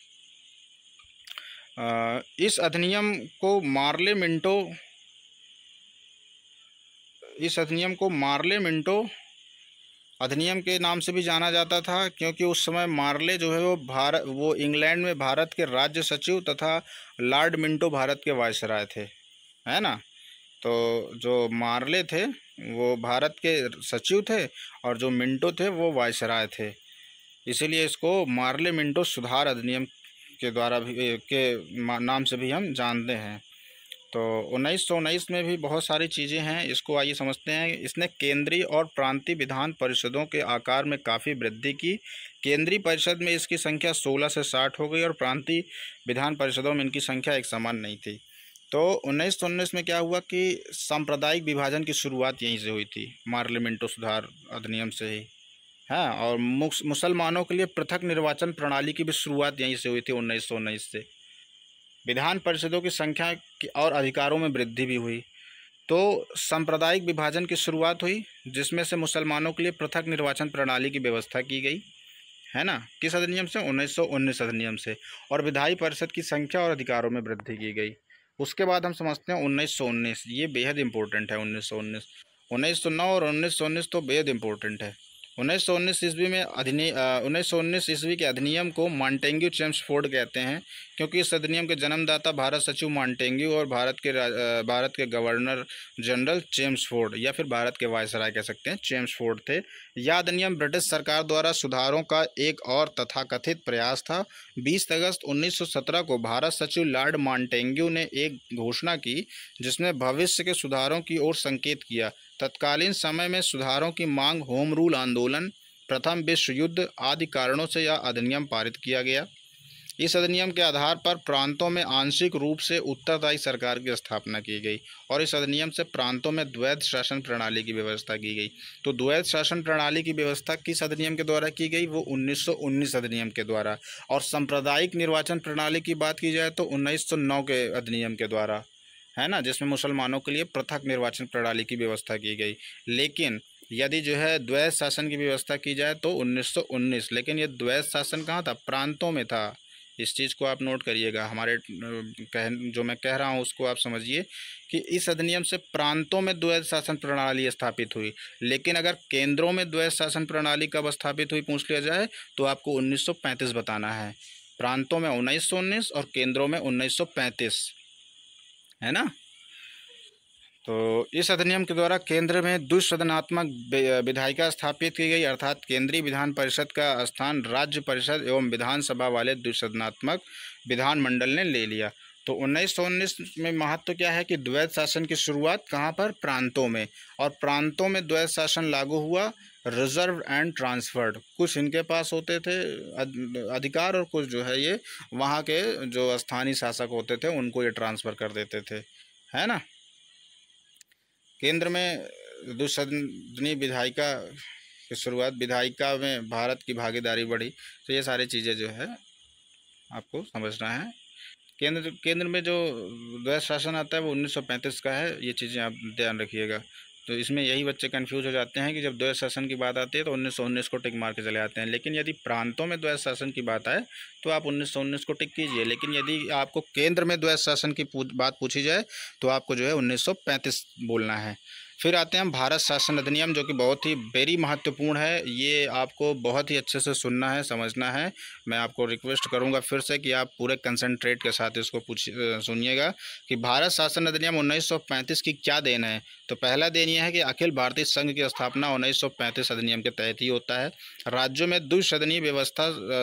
इस अधिनियम को मार्ले मिंटो अधिनियम के नाम से भी जाना जाता था, क्योंकि उस समय मार्ले जो है वो इंग्लैंड में भारत के राज्य सचिव तथा लॉर्ड मिंटो भारत के वायसराय थे, है ना। तो जो मार्ले थे वो भारत के सचिव थे और जो मिंटो थे वो वायसराय थे। इसीलिए इसको मार्ले मिंटो सुधार अधिनियम के द्वारा भी नाम से भी हम जानते हैं। तो 1919 में भी बहुत सारी चीज़ें हैं, इसको आइए समझते हैं। इसने केंद्रीय और प्रांतीय विधान परिषदों के आकार में काफ़ी वृद्धि की। केंद्रीय परिषद में इसकी संख्या 16 से 60 हो गई और प्रांतीय विधान परिषदों में इनकी संख्या एक समान नहीं थी। तो 1919 में क्या हुआ कि सांप्रदायिक विभाजन की शुरुआत यहीं से हुई थी, पार्लियामेंटो सुधार अधिनियम से ही। हाँ, और मुसलमानों के लिए पृथक निर्वाचन प्रणाली की भी शुरुआत यहीं से हुई थी 1919 से। विधान परिषदों की संख्या और अधिकारों में वृद्धि भी हुई। तो सांप्रदायिक विभाजन की शुरुआत हुई, जिसमें से मुसलमानों के लिए पृथक निर्वाचन प्रणाली की व्यवस्था की गई, है ना। किस अधिनियम से? 1919 अधिनियम से। और विधायी परिषद की संख्या और अधिकारों में वृद्धि की गई। उसके बाद हम समझते हैं 1919, ये बेहद इंपॉर्टेंट है। 1919, 1909 और 1919 तो बेहद इंपॉर्टेंट है। 1919 ईस्वी में 1919 ईस्वी के अधिनियम को मॉन्टेग्यू चेम्सफोर्ड कहते हैं, क्योंकि इस अधिनियम के जन्मदाता भारत सचिव मॉन्टेग्यू और भारत के गवर्नर जनरल चेम्सफोर्ड या फिर भारत के वायसराय कह सकते हैं, चेम्सफोर्ड थे। यह अधिनियम ब्रिटिश सरकार द्वारा सुधारों का एक और तथाकथित प्रयास था। 20 अगस्त 1917 को भारत सचिव लॉर्ड मॉन्टेग्यू ने एक घोषणा की जिसमें भविष्य के सुधारों की ओर संकेत किया। तत्कालीन समय में सुधारों की मांग, होम रूल आंदोलन, प्रथम विश्व युद्ध आदि कारणों से यह अधिनियम पारित किया गया। इस अधिनियम के आधार पर प्रांतों में आंशिक रूप से उत्तरदायी सरकार की स्थापना की गई और इस अधिनियम से प्रांतों में द्वैध शासन प्रणाली की व्यवस्था की गई। तो द्वैध शासन प्रणाली की व्यवस्था किस अधिनियम के द्वारा की गई? वो 1919 अधिनियम के द्वारा। और सांप्रदायिक निर्वाचन प्रणाली की बात की जाए तो 1909 के अधिनियम के द्वारा, है ना, जिसमें मुसलमानों के लिए पृथक निर्वाचन प्रणाली की व्यवस्था की गई। लेकिन यदि जो है द्वैध शासन की व्यवस्था की जाए तो 1919। लेकिन ये द्वैध शासन कहाँ था? प्रांतों में था। इस चीज़ को आप नोट करिएगा। जो मैं कह रहा हूँ उसको आप समझिए कि इस अधिनियम से प्रांतों में द्वैध शासन प्रणाली स्थापित हुई। लेकिन अगर केंद्रों में द्वैध शासन प्रणाली कब स्थापित हुई पूछ लिया जाए तो आपको 1935 बताना है। प्रांतों में 1919 और केंद्रों में 1935, है ना। तो इस अधिनियम के द्वारा केंद्र में द्विसदनात्मक विधायिका स्थापित की गई, अर्थात केंद्रीय विधान परिषद का स्थान राज्य परिषद एवं विधानसभा वाले द्विसदनात्मक विधानमंडल ने ले लिया। तो 1919 में महत्व क्या है कि द्वैध शासन की शुरुआत कहाँ पर? प्रांतों में। और प्रांतों में द्वैध शासन लागू हुआ। रिजर्व एंड ट्रांसफर्ड, कुछ इनके पास होते थे अधिकार और कुछ जो है ये वहाँ के जो स्थानीय शासक होते थे उनको ये ट्रांसफ़र कर देते थे, है ना। केंद्र में द्विसदनीय विधायिका की शुरुआत, विधायिका में भारत की भागीदारी बढ़ी। तो ये सारी चीज़ें जो है आपको समझना है। केंद्र में जो द्वैध शासन आता है वो 1935 का है। ये चीज़ें आप ध्यान रखिएगा। तो इसमें यही बच्चे कंफ्यूज हो जाते हैं कि जब द्वैध शासन की बात आती है तो 1919 को टिक मार के चले आते हैं। लेकिन यदि प्रांतों में द्वैध शासन की बात आए तो आप 1919 को टिक कीजिए। लेकिन यदि आपको केंद्र में द्वैध शासन की बात पूछी जाए तो आपको जो है 1935 बोलना है। फिर आते हैं हम भारत शासन अधिनियम, जो कि बहुत ही वेरी महत्वपूर्ण है। ये आपको बहुत ही अच्छे से सुनना है, समझना है। मैं आपको रिक्वेस्ट करूंगा फिर से कि आप पूरे कंसंट्रेट के साथ इसको सुनिएगा कि भारत शासन अधिनियम 1935 की क्या देन है। तो पहला देन यह है कि अखिल भारतीय संघ की स्थापना 1935 अधिनियम के तहत ही होता है। राज्यों में द्विसदनीय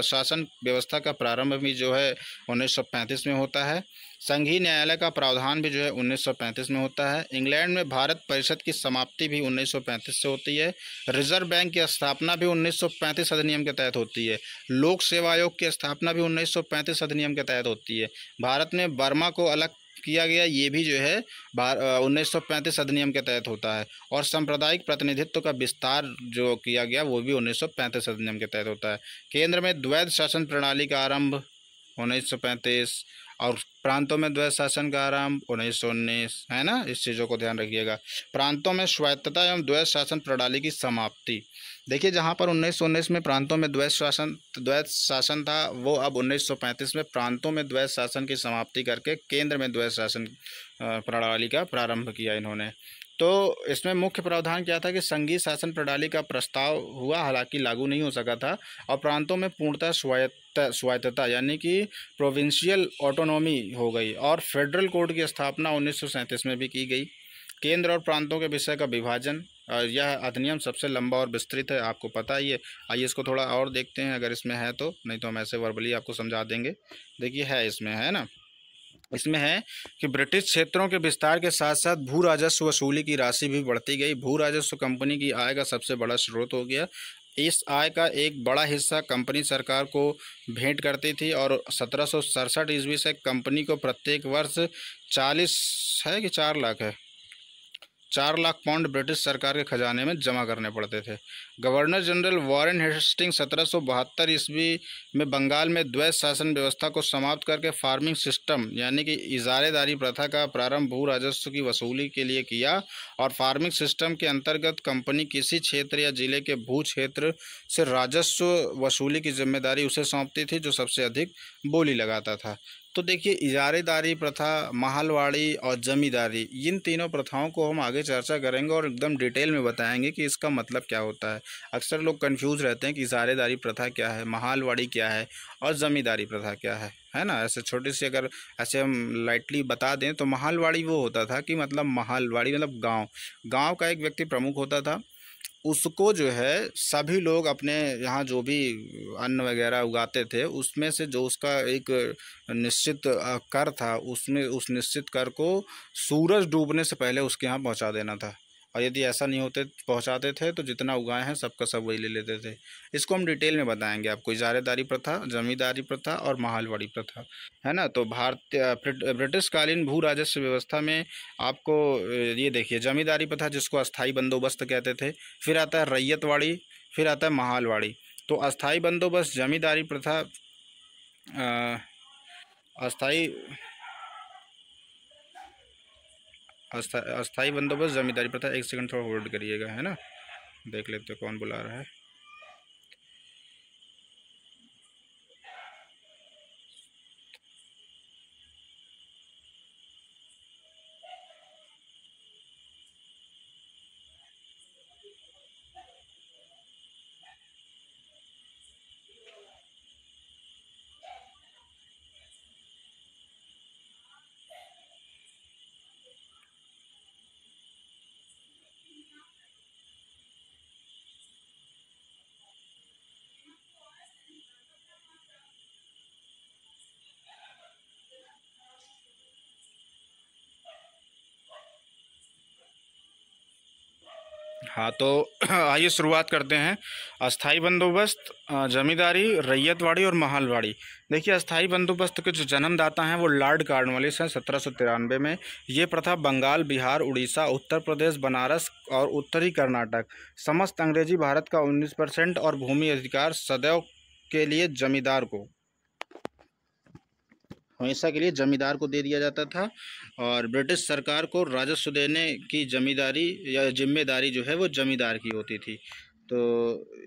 शासन व्यवस्था का प्रारंभ भी जो है 1935 में होता है। संघीय न्यायालय का प्रावधान भी जो है 1935 में होता है। इंग्लैंड में भारत परिषद की समाप्ति भी 1935 से होती है। रिजर्व बैंक की स्थापना भी 1935 अधिनियम के तहत होती है। लोक सेवा आयोग की स्थापना भी 1935 अधिनियम के तहत होती है। भारत में बर्मा को अलग किया गया, ये भी जो है 1935 अधिनियम के तहत होता है। और सांप्रदायिक प्रतिनिधित्व का विस्तार जो किया गया वो भी 1935 अधिनियम के तहत होता है। केंद्र में द्वैध शासन प्रणाली का आरंभ 1935 और प्रांतों में द्वैध शासन का आरंभ 1919, है ना। इस चीज़ों को ध्यान रखिएगा। प्रांतों में स्वायत्तता एवं द्वैध शासन प्रणाली की समाप्ति। देखिए, जहाँ पर 1919 में प्रांतों में द्वैध शासन था, वो अब 1935 में प्रांतों में द्वैध शासन की समाप्ति करके केंद्र में द्वैध शासन प्रणाली का प्रारंभ किया इन्होंने। तो इसमें मुख्य प्रावधान क्या था कि संघीय शासन प्रणाली का प्रस्ताव हुआ, हालांकि लागू नहीं हो सका था। और प्रांतों में पूर्णतः स्वायत्तता यानी कि प्रोविंशियल ऑटोनॉमी हो गई। और फेडरल कोड की स्थापना 1937 में भी की गई। केंद्र और प्रांतों के विषय का विभाजन, यह अधिनियम सबसे लंबा और विस्तृत है, आपको पता ही है। आइए इसको थोड़ा और देखते हैं अगर इसमें है तो, नहीं तो हम ऐसे वर्बली आपको समझा देंगे। देखिए है, इसमें है ना, इसमें है कि ब्रिटिश क्षेत्रों के विस्तार के साथ साथ भू राजस्व वसूली की राशि भी बढ़ती गई। भू राजस्व कंपनी की आय का सबसे बड़ा स्रोत हो गया। इस आय का एक बड़ा हिस्सा कंपनी सरकार को भेंट करती थी। और 1767 ईस्वी से कंपनी को प्रत्येक वर्ष 40 है कि 4 लाख है 4 लाख पाउंड ब्रिटिश सरकार के खजाने में जमा करने पड़ते थे। गवर्नर जनरल वॉरेन हेस्टिंग 1772 ईस्वी में बंगाल में द्वैध शासन व्यवस्था को समाप्त करके फार्मिंग सिस्टम यानी कि इजारेदारी प्रथा का प्रारंभ भू राजस्व की वसूली के लिए किया। और फार्मिंग सिस्टम के अंतर्गत कंपनी किसी क्षेत्र या जिले के भू क्षेत्र से राजस्व वसूली की जिम्मेदारी उसे सौंपती थी जो सबसे अधिक बोली लगाता था। तो देखिए, इजारेदारी प्रथा, महलवाड़ी और जमींदारी, इन तीनों प्रथाओं को हम आगे चर्चा करेंगे और एकदम डिटेल में बताएंगे कि इसका मतलब क्या होता है। अक्सर लोग कंफ्यूज रहते हैं कि इजारेदारी प्रथा क्या है, महलवाड़ी क्या है और जमींदारी प्रथा क्या है ना। ऐसे छोटी सी अगर ऐसे हम लाइटली बता दें तो महलवाड़ी वो होता था कि मतलब महलवाड़ी मतलब गांव का एक व्यक्ति प्रमुख होता था। उसको जो है सभी लोग अपने यहाँ जो भी अन्न वगैरह उगाते थे उसमें से जो उसका एक निश्चित कर था, उसमें उस निश्चित कर को सूरज डूबने से पहले उसके यहाँ पहुँचा देना था। और यदि ऐसा नहीं होते पहुँचाते थे तो जितना उगाए हैं सबका सब वही ले लेते थे। इसको हम डिटेल में बताएंगे आपको, इजारेदारी प्रथा, जमींदारी प्रथा और महलवाड़ी प्रथा, है ना। तो ब्रिटिश कालीन भू राजस्व व्यवस्था में आपको ये देखिए, जमींदारी प्रथा जिसको अस्थाई बंदोबस्त कहते थे, फिर आता है रैयतवाड़ी, फिर आता है महलवाड़ी। तो अस्थाई बंदोबस्त, जमींदारी प्रथा, अस्थाई अस्थाई बंदोबस्त, जमींदारी प्रथा। एक सेकंड थोड़ा होल्ड करिएगा, है ना, देख लेते कौन बुला रहा है। हाँ तो आइए शुरुआत करते हैं। अस्थाई बंदोबस्त, जमींदारी, रैयतवाड़ी और महलवाड़ी। देखिए, अस्थाई बंदोबस्त के जो जन्मदाता हैं वो लॉर्ड कॉर्नवालिस हैं 1793 में। ये प्रथा बंगाल, बिहार, उड़ीसा, उत्तर प्रदेश, बनारस और उत्तरी कर्नाटक, समस्त अंग्रेजी भारत का 19% और भूमि अधिकार सदैव के लिए जमींदार को, हमेशा के लिए जमींदार को दे दिया जाता था। और ब्रिटिश सरकार को राजस्व देने की जमींदारी या जिम्मेदारी जो है वो जमींदार की होती थी। तो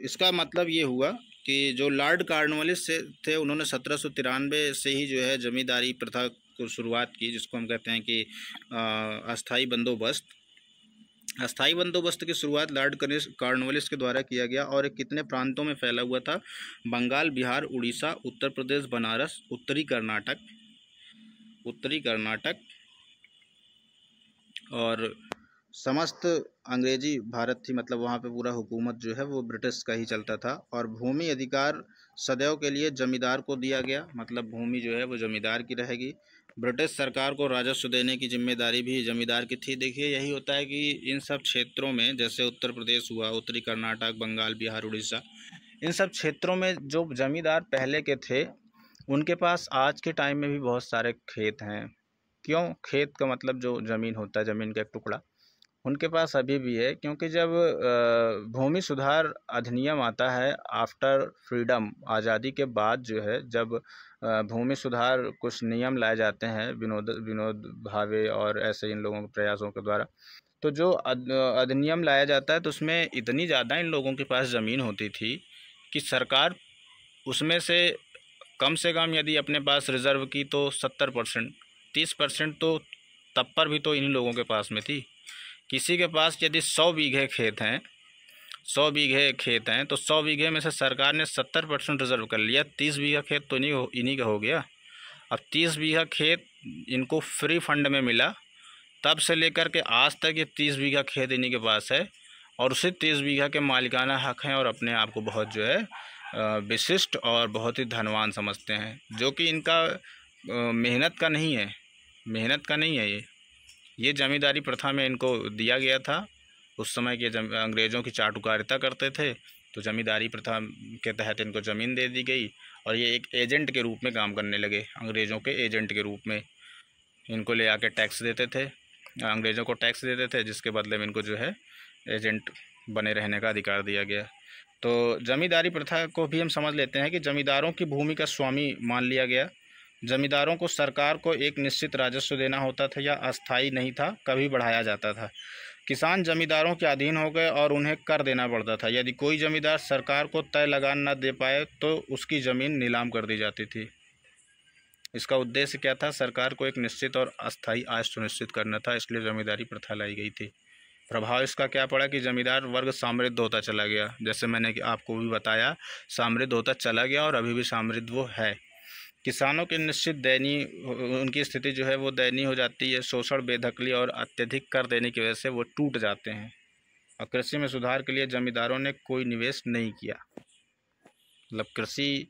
इसका मतलब ये हुआ कि जो लॉर्ड कॉर्नवालिस से थे उन्होंने 1793 से ही जो है जमींदारी प्रथा को शुरुआत की, जिसको हम कहते हैं कि अस्थाई बंदोबस्त। अस्थाई बंदोबस्त की शुरुआत लॉर्ड कॉर्नवालिस के द्वारा किया गया और एक कितने प्रांतों में फैला हुआ था? बंगाल, बिहार, उड़ीसा, उत्तर प्रदेश, बनारस, उत्तरी कर्नाटक और समस्त अंग्रेजी भारत थी। मतलब वहाँ पे पूरा हुकूमत जो है वो ब्रिटिश का ही चलता था। और भूमि अधिकार सदैव के लिए जमींदार को दिया गया, मतलब भूमि जो है वो जमींदार की रहेगी। ब्रिटिश सरकार को राजस्व देने की जिम्मेदारी भी जमींदार की थी। देखिए, यही होता है कि इन सब क्षेत्रों में, जैसे उत्तर प्रदेश हुआ, उत्तरी कर्नाटक, बंगाल, बिहार, उड़ीसा, इन सब क्षेत्रों में जो जमींदार पहले के थे उनके पास आज के टाइम में भी बहुत सारे खेत हैं। क्यों? खेत का मतलब जो ज़मीन होता है, ज़मीन का एक टुकड़ा, उनके पास अभी भी है। क्योंकि जब भूमि सुधार अधिनियम आता है आफ्टर फ्रीडम, आज़ादी के बाद जो है, जब भूमि सुधार कुछ नियम लाए जाते हैं विनोद विनोद भावे और ऐसे इन लोगों के प्रयासों के द्वारा, तो जो अधिनियम लाया जाता है तो उसमें इतनी ज़्यादा इन लोगों के पास ज़मीन होती थी कि सरकार उसमें से कम यदि अपने पास रिज़र्व की तो 70%, 30% तो तब पर भी तो इन्हीं लोगों के पास में थी। किसी के पास यदि 100 बीघे खेत हैं, 100 बीघे खेत हैं, तो 100 बीघे में से सरकार ने 70% रिजर्व कर लिया। 30 बीघा खेत तो इन्हीं का हो गया। अब 30 बीघा खेत इनको फ्री फंड में मिला, तब से लेकर के आज तक ये 30 बीघा खेत इन्हीं के पास है और उसी 30 बीघा के मालिकाना हक हैं और अपने आप को बहुत जो है विशिष्ट और बहुत ही धनवान समझते हैं, जो कि इनका मेहनत का नहीं है, मेहनत का नहीं है। ये जमींदारी प्रथा में इनको दिया गया था। उस समय के अंग्रेज़ों की चाटुकारिता करते थे, तो जमींदारी प्रथा के तहत इनको ज़मीन दे दी गई और ये एक एजेंट के रूप में काम करने लगे। अंग्रेज़ों के एजेंट के रूप में इनको ले आके टैक्स देते थे, अंग्रेज़ों को टैक्स देते थे, जिसके बदले में इनको जो है एजेंट बने रहने का अधिकार दिया गया। तो जमींदारी प्रथा को भी हम समझ लेते हैं कि जमींदारों की भूमि का स्वामी मान लिया गया। जमींदारों को सरकार को एक निश्चित राजस्व देना होता था या अस्थायी नहीं था, कभी बढ़ाया जाता था। किसान जमींदारों के अधीन हो गए और उन्हें कर देना पड़ता था। यदि कोई जमींदार सरकार को तय लगान न दे पाए तो उसकी ज़मीन नीलाम कर दी जाती थी। इसका उद्देश्य क्या था? सरकार को एक निश्चित और अस्थायी आय सुनिश्चित करना था, इसलिए जमींदारी प्रथा लाई गई थी। प्रभाव इसका क्या पड़ा कि जमींदार वर्ग समृद्ध होता चला गया। जैसे मैंने आपको भी बताया, समृद्ध होता चला गया और अभी भी समृद्ध वो है। किसानों की निश्चित दयनीय, उनकी स्थिति जो है वो दयनीय हो जाती है। शोषण, बेदखली और अत्यधिक कर देने की वजह से वो टूट जाते हैं। और कृषि में सुधार के लिए जमींदारों ने कोई निवेश नहीं किया। मतलब कृषि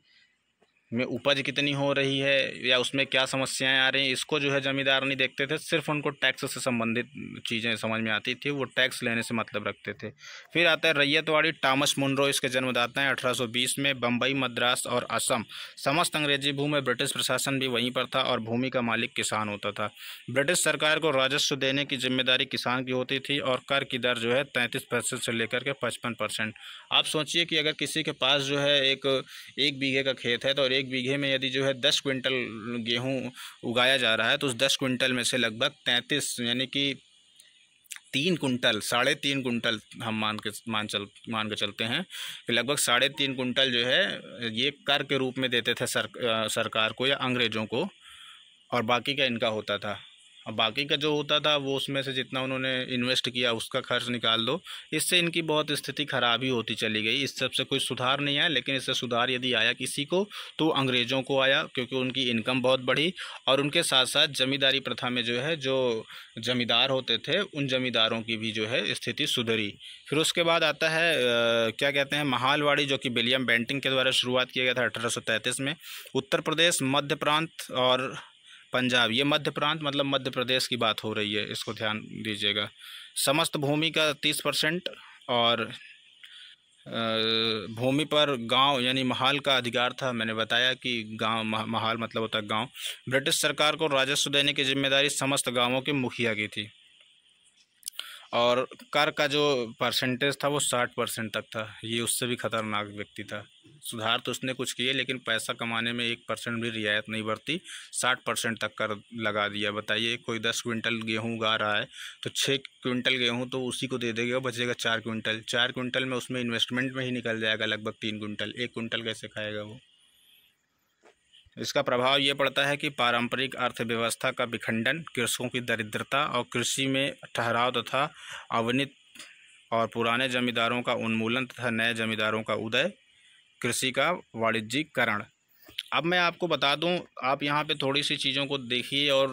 में उपज कितनी हो रही है या उसमें क्या समस्याएं आ रही हैं, इसको जो है जमींदार नहीं देखते थे। सिर्फ उनको टैक्स से संबंधित चीज़ें समझ में आती थी, वो टैक्स लेने से मतलब रखते थे। फिर आता है रैयतवाड़ी। टॉमस मुनरो इसके जन्मदाता हैं। 1820 में बम्बई, मद्रास और असम समस्त अंग्रेजी भूमि, ब्रिटिश प्रशासन भी वहीं पर था और भूमि का मालिक किसान होता था। ब्रिटिश सरकार को राजस्व देने की जिम्मेदारी किसान की होती थी और कर की दर जो है 33% से लेकर के 55%। आप सोचिए कि अगर किसी के पास जो है एक बीघे का खेत है, तो एक बीघे में यदि जो है 10 क्विंटल गेहूँ उगाया जा रहा है, तो उस 10 क्विंटल में से लगभग 33 यानी कि 3 कुंटल, 3.5 कुंटल हम मान के चलते हैं कि लगभग 3.5 कुंटल जो है ये कर के रूप में देते थे सरकार को या अंग्रेज़ों को, और बाकी का इनका होता था। अब बाकी का जो होता था वो उसमें से जितना उन्होंने इन्वेस्ट किया उसका खर्च निकाल दो। इससे इनकी बहुत स्थिति खराब ही होती चली गई। इस सब से कोई सुधार नहीं आया, लेकिन इससे सुधार यदि आया किसी को तो अंग्रेज़ों को आया, क्योंकि उनकी इनकम बहुत बढ़ी और उनके साथ साथ जमींदारी प्रथा में जो है जो जमींदार होते थे उन जमींदारों की भी जो है स्थिति सुधरी। फिर उसके बाद आता है क्या कहते हैं, महालवाड़ी, जो कि विलियम बेंटिंग के द्वारा शुरुआत किया गया था 1833 में। उत्तर प्रदेश, मध्य प्रांत और पंजाब, ये मध्य प्रांत मतलब मध्य प्रदेश की बात हो रही है, इसको ध्यान दीजिएगा। समस्त भूमि का 30% और भूमि पर गांव यानी महाल का अधिकार था। मैंने बताया कि गांव महाल मतलब होता है गांव। ब्रिटिश सरकार को राजस्व देने की जिम्मेदारी समस्त गांवों के मुखिया की थी और कर का जो परसेंटेज था वो 60% तक था। ये उससे भी खतरनाक व्यक्ति था। सुधार तो उसने कुछ किए, लेकिन पैसा कमाने में 1% भी रियायत नहीं बरती, 60% तक कर लगा दिया। बताइए, कोई 10 क्विंटल गेहूँ उगा रहा है तो 6 क्विंटल गेहूँ तो उसी को दे देगा, बचेगा 4 क्विंटल। 4 क्विंटल में उसमें इन्वेस्टमेंट में ही निकल जाएगा लगभग 3 क्विंटल। 1 क्विंटल कैसे खाएगा वो? इसका प्रभाव ये पड़ता है कि पारंपरिक अर्थव्यवस्था का विखंडन, कृषकों की दरिद्रता और कृषि में ठहराव तथा अवनति और पुराने जमींदारों का उन्मूलन तथा नए जमींदारों का उदय, कृषि का वाणिज्यीकरण। अब मैं आपको बता दूं, आप यहाँ पे थोड़ी सी चीज़ों को देखिए और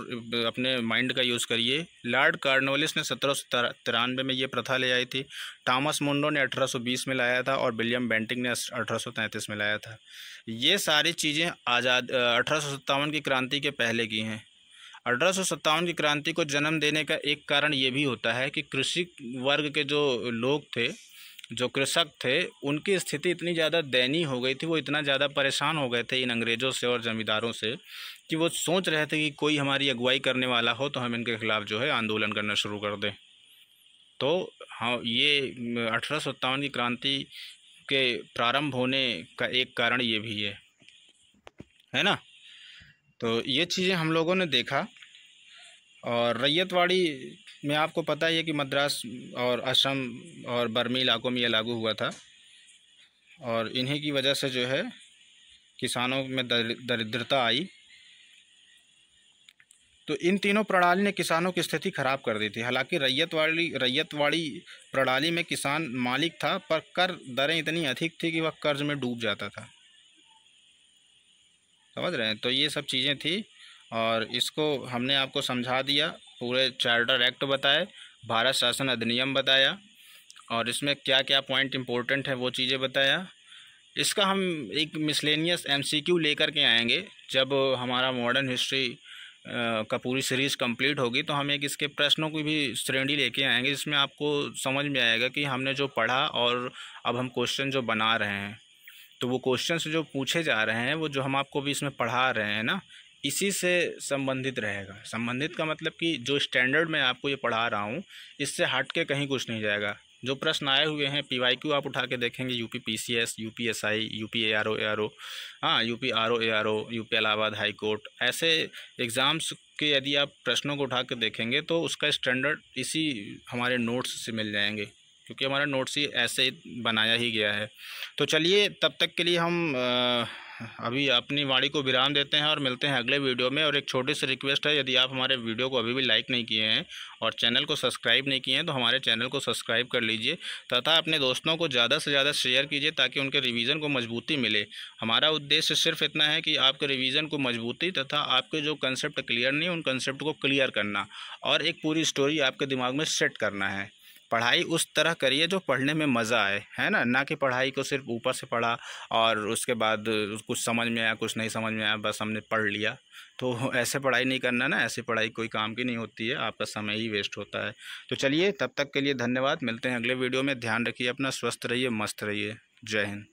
अपने माइंड का यूज़ करिए। लॉर्ड कॉर्नवालिस ने 1793 में ये प्रथा ले आई थी। टॉमस मुंडो ने 1820 में लाया था और विलियम बेंटिंग ने 1833 में लाया था। ये सारी चीज़ें 1857 की क्रांति के पहले की हैं। 1857 की क्रांति को जन्म देने का एक कारण ये भी होता है कि कृषि वर्ग के जो लोग थे, जो कृषक थे, उनकी स्थिति इतनी ज़्यादा दयनीय हो गई थी, वो इतना ज़्यादा परेशान हो गए थे इन अंग्रेज़ों से और ज़मींदारों से कि वो सोच रहे थे कि कोई हमारी अगुवाई करने वाला हो तो हम इनके खिलाफ़ जो है आंदोलन करना शुरू कर दें। तो हाँ, ये 1857 की क्रांति के प्रारंभ होने का एक कारण ये भी है ना। तो ये चीज़ें हम लोगों ने देखा। और रैयतवाड़ी में आपको पता ही है कि मद्रास और असम और बर्मी इलाकों में ये लागू हुआ था, और इन्हीं की वजह से जो है किसानों में दरिद्रता आई। तो इन तीनों प्रणाली ने किसानों की स्थिति खराब कर दी थी। हालांकि रैयतवाड़ी प्रणाली में किसान मालिक था, पर कर दरें इतनी अधिक थी कि वह कर्ज में डूब जाता था। समझ रहे हैं। तो ये सब चीज़ें थी और इसको हमने आपको समझा दिया। पूरे चार्टर एक्ट बताए, भारत शासन अधिनियम बताया, और इसमें क्या क्या पॉइंट इंपॉर्टेंट है वो चीज़ें बताया। इसका हम एक मिसलेनियस MCQ लेकर के आएंगे जब हमारा मॉडर्न हिस्ट्री का पूरी सीरीज़ कंप्लीट होगी, तो हम एक इसके प्रश्नों की भी श्रेणी लेके आएंगे, जिसमें आपको समझ में आएगा कि हमने जो पढ़ा और अब हम क्वेश्चन जो बना रहे हैं, तो वो क्वेश्चंस जो पूछे जा रहे हैं, वो जो हम आपको भी इसमें पढ़ा रहे हैं ना, इसी से संबंधित रहेगा। संबंधित का मतलब कि जो स्टैंडर्ड मैं आपको ये पढ़ा रहा हूँ, इससे हट के कहीं कुछ नहीं जाएगा। जो प्रश्न आए हुए हैं PYQ आप उठा के देखेंगे, UP PCS, UP SI, UP ARO, हाँ, UP RO ARO, UP Allahabad high court, ऐसे एग्ज़ाम्स के यदि आप प्रश्नों को उठा के देखेंगे तो उसका स्टैंडर्ड इसी हमारे नोट्स से मिल जाएंगे, क्योंकि हमारा नोट्स ही ऐसे बनाया ही गया है। तो चलिए, तब तक के लिए हम अभी अपनी वाणी को विराम देते हैं और मिलते हैं अगले वीडियो में। और एक छोटी सी रिक्वेस्ट है, यदि आप हमारे वीडियो को अभी भी लाइक नहीं किए हैं और चैनल को सब्सक्राइब नहीं किए हैं, तो हमारे चैनल को सब्सक्राइब कर लीजिए तथा अपने दोस्तों को ज़्यादा से ज़्यादा शेयर कीजिए, ताकि उनके रिवीजन को मजबूती मिले। हमारा उद्देश्य सिर्फ इतना है कि आपके रिवीजन को मजबूती तथा आपके जो कंसेप्ट क्लियर नहीं, उन कंसेप्ट को क्लियर करना और एक पूरी स्टोरी आपके दिमाग में सेट करना है। पढ़ाई उस तरह करिए जो पढ़ने में मज़ा आए, है ना कि पढ़ाई को सिर्फ ऊपर से पढ़ा और उसके बाद कुछ समझ में आया, कुछ नहीं समझ में आया, बस हमने पढ़ लिया। तो ऐसे पढ़ाई नहीं करना ना, ऐसी पढ़ाई कोई काम की नहीं होती है, आपका समय ही वेस्ट होता है। तो चलिए, तब तक के लिए धन्यवाद। मिलते हैं अगले वीडियो में। ध्यान रखिए अपना, स्वस्थ रहिए, मस्त रहिए। जय हिंद।